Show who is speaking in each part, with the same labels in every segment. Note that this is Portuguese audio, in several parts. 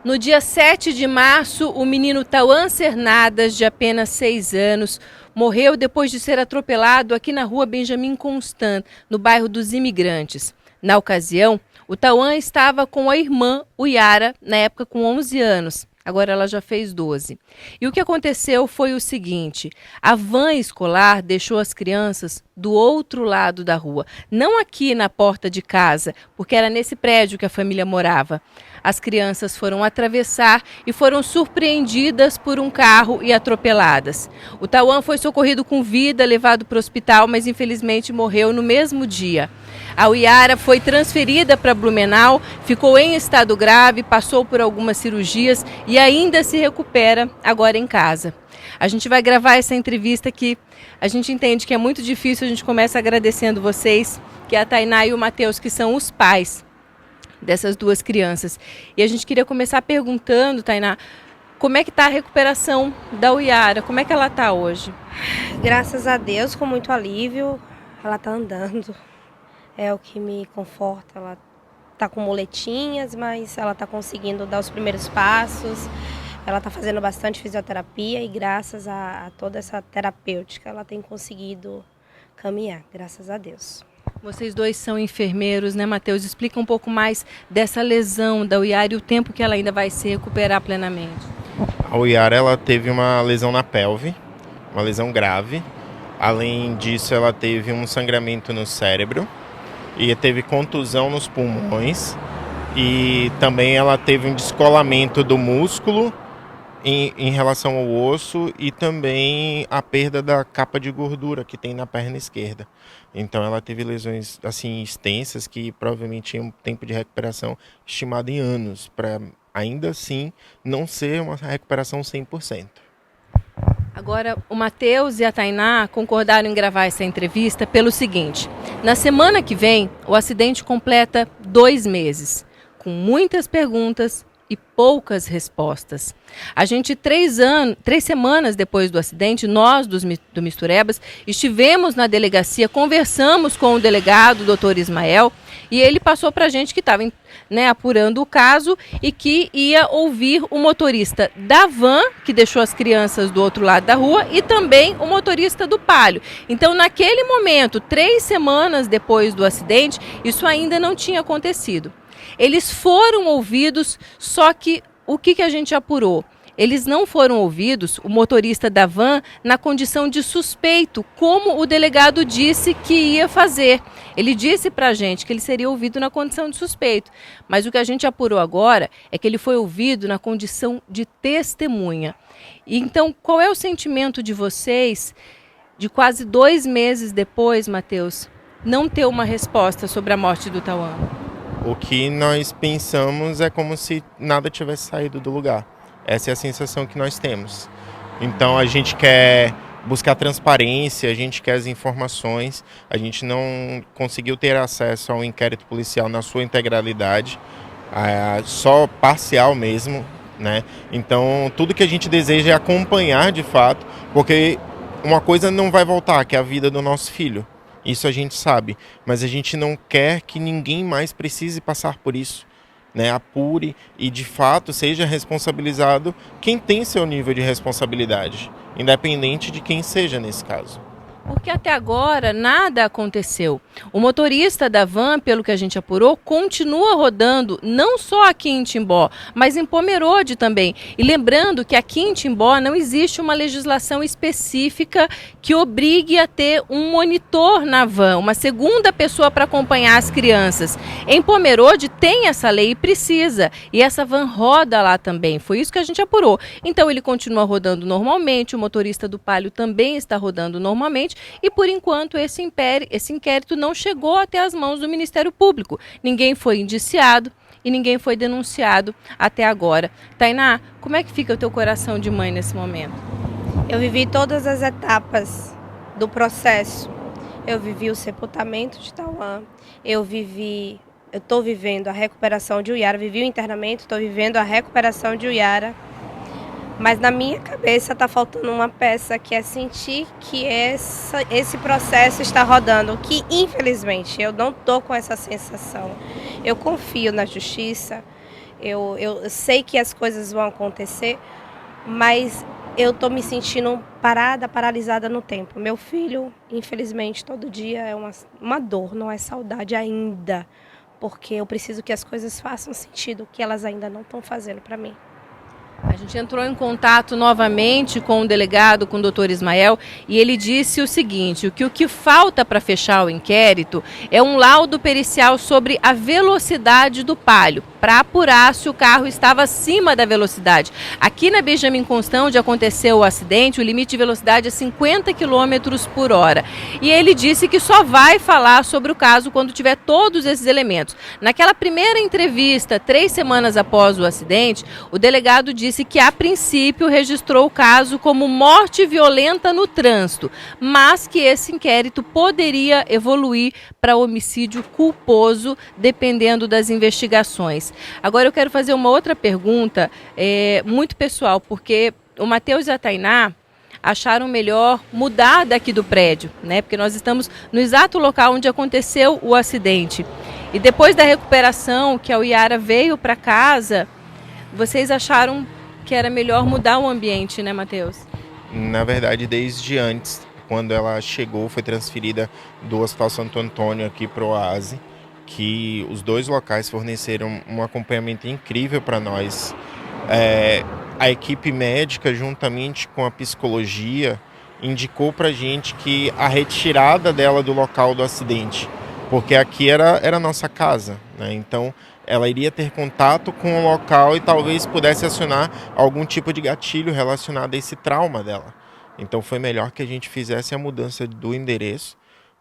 Speaker 1: No dia 7 de março, o menino Tauan Cernadas, de apenas 6 anos, morreu depois de ser atropelado aqui na rua Benjamin Constant, no bairro dos Imigrantes. Na ocasião, o Tauan estava com a irmã, Uyara, na época com 11 anos. Agora ela já fez 12. E o que aconteceu foi o seguinte: a van escolar deixou as crianças do outro lado da rua, não aqui na porta de casa, porque era nesse prédio que a família morava. As crianças foram atravessar e foram surpreendidas por um carro e atropeladas. O Tauan foi socorrido com vida, levado para o hospital, mas infelizmente morreu no mesmo dia. A Uyara foi transferida para Blumenau, ficou em estado grave, passou por algumas cirurgias e ainda se recupera agora em casa. A gente vai gravar essa entrevista que a gente entende que é muito difícil. A gente começa agradecendo vocês, que é a Tainá e o Matheus, que são os pais dessas duas crianças. E a gente queria começar perguntando, Tainá, como é que está a recuperação da Uyara? Como é que ela está hoje?
Speaker 2: Graças a Deus, com muito alívio, ela está andando. É o que me conforta. Ela está com muletinhas, mas ela está conseguindo dar os primeiros passos. Ela está fazendo bastante fisioterapia e graças a toda essa terapêutica ela tem conseguido caminhar, graças a Deus.
Speaker 1: Vocês dois são enfermeiros, né, Matheus? Explica um pouco mais dessa lesão da Uyara e o tempo que ela ainda vai se recuperar plenamente.
Speaker 3: A Uyara, ela teve uma lesão na pelve, uma lesão grave. Além disso, ela teve um sangramento no cérebro e teve contusão nos pulmões. E também ela teve um descolamento do músculo em relação ao osso e também a perda da capa de gordura que tem na perna esquerda. Então ela teve lesões assim extensas que provavelmente tinham um tempo de recuperação estimado em anos, para ainda assim não ser uma recuperação 100%.
Speaker 1: Agora, o Matheus e a Tainá concordaram em gravar essa entrevista pelo seguinte: na semana que vem, o acidente completa 2 meses, com muitas perguntas e poucas respostas. A gente, 3 semanas depois do acidente, nós do Misturebas estivemos na delegacia, conversamos com o delegado, o doutor Ismael, e ele passou para a gente que estava apurando o caso e que ia ouvir o motorista da van, que deixou as crianças do outro lado da rua, e também o motorista do Palio. Então, naquele momento, 3 semanas depois do acidente, isso ainda não tinha acontecido. Eles foram ouvidos, só que o que a gente apurou? Eles não foram ouvidos, o motorista da van, na condição de suspeito, como o delegado disse que ia fazer. Ele disse para a gente que ele seria ouvido na condição de suspeito, mas o que a gente apurou agora é que ele foi ouvido na condição de testemunha. Então, qual é o sentimento de vocês, de quase 2 meses depois, Matheus, não ter uma resposta sobre a morte do Tauan?
Speaker 3: O que nós pensamos é como se nada tivesse saído do lugar. Essa é a sensação que nós temos. Então a gente quer buscar transparência, a gente quer as informações, a gente não conseguiu ter acesso ao inquérito policial na sua integralidade, só parcial mesmo, né? Então tudo que a gente deseja é acompanhar de fato, porque uma coisa não vai voltar, que é a vida do nosso filho. Isso a gente sabe, mas a gente não quer que ninguém mais precise passar por isso, né? Apure e, de fato, seja responsabilizado quem tem seu nível de responsabilidade, independente de quem seja nesse caso.
Speaker 1: Porque até agora nada aconteceu. O motorista da van, pelo que a gente apurou, continua rodando não só aqui em Timbó, mas em Pomerode também. E lembrando que aqui em Timbó não existe uma legislação específica que obrigue a ter um monitor na van, uma segunda pessoa para acompanhar as crianças. Em Pomerode tem essa lei e precisa. E essa van roda lá também. Foi isso que a gente apurou. Então ele continua rodando normalmente, o motorista do Palio também está rodando normalmente. E, por enquanto, esse inquérito não chegou até as mãos do Ministério Público. Ninguém foi indiciado e ninguém foi denunciado até agora. Tainá, como é que fica o teu coração de mãe nesse momento?
Speaker 2: Eu vivi todas as etapas do processo. Eu vivi o sepultamento de Tauan, eu estou vivendo a recuperação de Uyara, vivi o internamento, estou vivendo a recuperação de Uyara. Mas na minha cabeça está faltando uma peça, que é sentir que esse processo está rodando, que infelizmente eu não estou com essa sensação. Eu confio na justiça, Eu sei que as coisas vão acontecer, mas eu estou me sentindo parada, paralisada no tempo. Meu filho, infelizmente, todo dia é uma dor, não é saudade ainda, porque eu preciso que as coisas façam sentido, que elas ainda não estão fazendo para mim.
Speaker 1: A gente entrou em contato novamente com o delegado, com o doutor Ismael, e ele disse o seguinte, o que falta para fechar o inquérito é um laudo pericial sobre a velocidade do Palio, para apurar se o carro estava acima da velocidade. Aqui na Benjamin Constant, onde aconteceu o acidente, o limite de velocidade é 50 km por hora. E ele disse que só vai falar sobre o caso quando tiver todos esses elementos. Naquela primeira entrevista, 3 semanas após o acidente, o delegado disse que, a princípio, registrou o caso como morte violenta no trânsito, mas que esse inquérito poderia evoluir para homicídio culposo, dependendo das investigações. Agora, eu quero fazer uma outra pergunta, muito pessoal, porque o Matheus e a Tainá acharam melhor mudar daqui do prédio, né? Porque nós estamos no exato local onde aconteceu o acidente. E depois da recuperação, que a Yara veio para casa, vocês acharam que era melhor mudar o ambiente, né, Matheus?
Speaker 3: Na verdade, desde antes, quando ela chegou, foi transferida do Hospital Santo Antônio aqui para o Oase, que os 2 locais forneceram um acompanhamento incrível para nós. A equipe médica, juntamente com a psicologia, indicou para a gente que a retirada dela do local do acidente, porque aqui era a nossa casa, né? Então, ela iria ter contato com o local e talvez pudesse acionar algum tipo de gatilho relacionado a esse trauma dela. Então foi melhor que a gente fizesse a mudança do endereço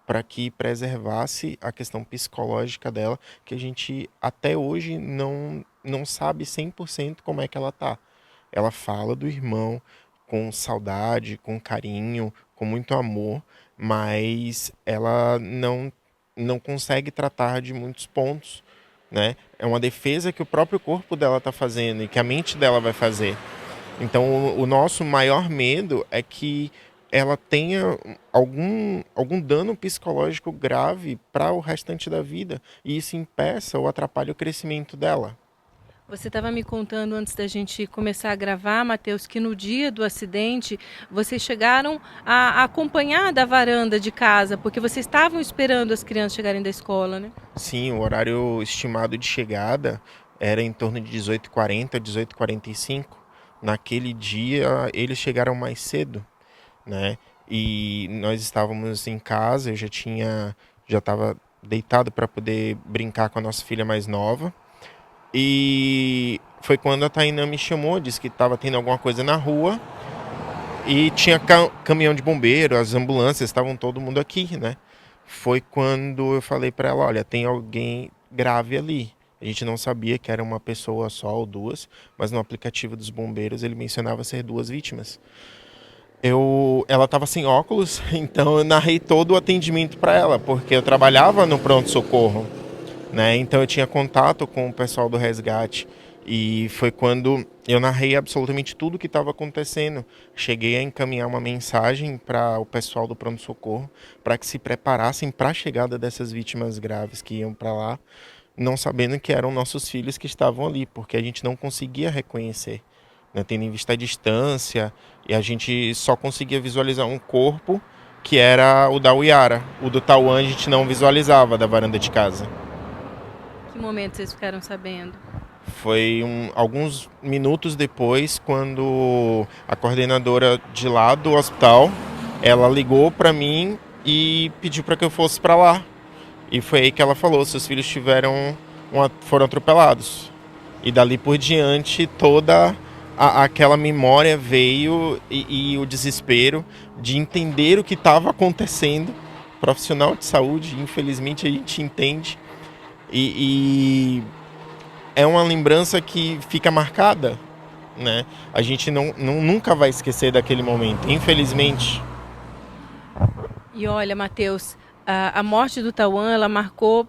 Speaker 3: para que preservasse a questão psicológica dela, que a gente até hoje não sabe 100% como é que ela tá. Ela fala do irmão com saudade, com carinho, com muito amor, mas ela não consegue tratar de muitos pontos, né? É uma defesa que o próprio corpo dela está fazendo e que a mente dela vai fazer. Então, o nosso maior medo é que ela tenha algum dano psicológico grave para o restante da vida e isso impeça ou atrapalhe o crescimento dela.
Speaker 1: Você estava me contando antes da gente começar a gravar, Matheus, que no dia do acidente vocês chegaram a acompanhar da varanda de casa, porque vocês estavam esperando as crianças chegarem da escola, né?
Speaker 3: Sim, o horário estimado de chegada era em torno de 18h40, 18h45. Naquele dia eles chegaram mais cedo, né? E nós estávamos em casa, eu já estava deitado para poder brincar com a nossa filha mais nova. E foi quando a Tainá me chamou, disse que estava tendo alguma coisa na rua e tinha caminhão de bombeiro, as ambulâncias, estavam todo mundo aqui, né? Foi quando eu falei para ela, olha, tem alguém grave ali. A gente não sabia que era uma pessoa só ou 2, mas no aplicativo dos bombeiros ele mencionava ser 2 vítimas. Ela estava sem óculos, então eu narrei todo o atendimento para ela, porque eu trabalhava no pronto-socorro, né? Então eu tinha contato com o pessoal do resgate e foi quando eu narrei absolutamente tudo o que estava acontecendo. Cheguei a encaminhar uma mensagem para o pessoal do pronto-socorro para que se preparassem para a chegada dessas vítimas graves que iam para lá, não sabendo que eram nossos filhos que estavam ali, porque a gente não conseguia reconhecer, né? Tendo em vista a distância, e a gente só conseguia visualizar um corpo que era o da Yara. O do Tauan a gente não visualizava da varanda de casa.
Speaker 1: Que momento vocês ficaram sabendo?
Speaker 3: Foi alguns minutos depois, quando a coordenadora de lá do hospital, ela ligou para mim e pediu para que eu fosse para lá. E foi aí que ela falou, seus filhos foram atropelados. E dali por diante, toda aquela memória veio e o desespero de entender o que estava acontecendo. Profissional de saúde, infelizmente a gente entende. E é uma lembrança que fica marcada, né? A gente nunca vai esquecer daquele momento, infelizmente.
Speaker 1: E olha, Matheus, a morte do Tauan, ela marcou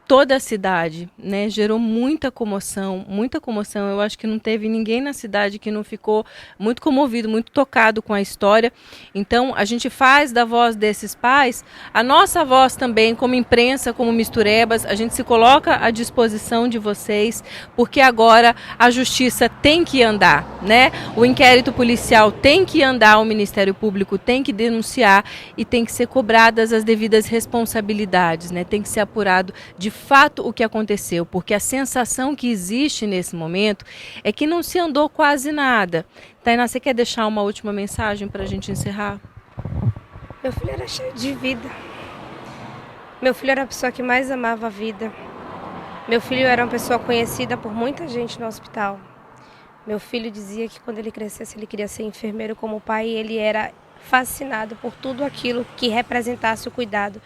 Speaker 1: toda a cidade, né? Gerou muita comoção, muita comoção. Eu acho que não teve ninguém na cidade que não ficou muito comovido, muito tocado com a história. Então, a gente faz da voz desses pais a nossa voz também, como imprensa, como Misturebas. A gente se coloca à disposição de vocês, porque agora a justiça tem que andar, né? O inquérito policial tem que andar, o Ministério Público tem que denunciar e tem que ser cobradas as devidas responsabilidades, né? Tem que ser apurado de fato o que aconteceu, porque a sensação que existe nesse momento é que não se andou quase nada. Tainá, você quer deixar uma última mensagem para a gente encerrar?
Speaker 2: Meu filho era cheio de vida. Meu filho era a pessoa que mais amava a vida. Meu filho era uma pessoa conhecida por muita gente no hospital. Meu filho dizia que quando ele crescesse ele queria ser enfermeiro como o pai, e ele era fascinado por tudo aquilo que representasse o cuidado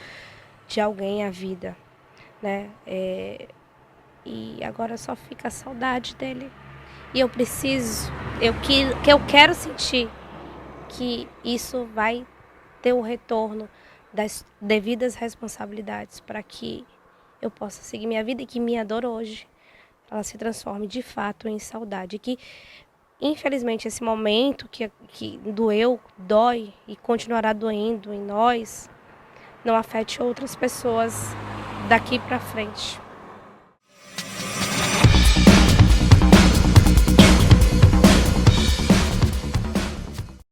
Speaker 2: de alguém à vida, né? E agora só fica a saudade dele. E eu quero sentir que isso vai ter o retorno das devidas responsabilidades para que eu possa seguir minha vida e que minha dor hoje ela se transforme de fato em saudade. Que, infelizmente, esse momento que doeu, dói e continuará doendo em nós, não afete outras pessoas daqui para frente.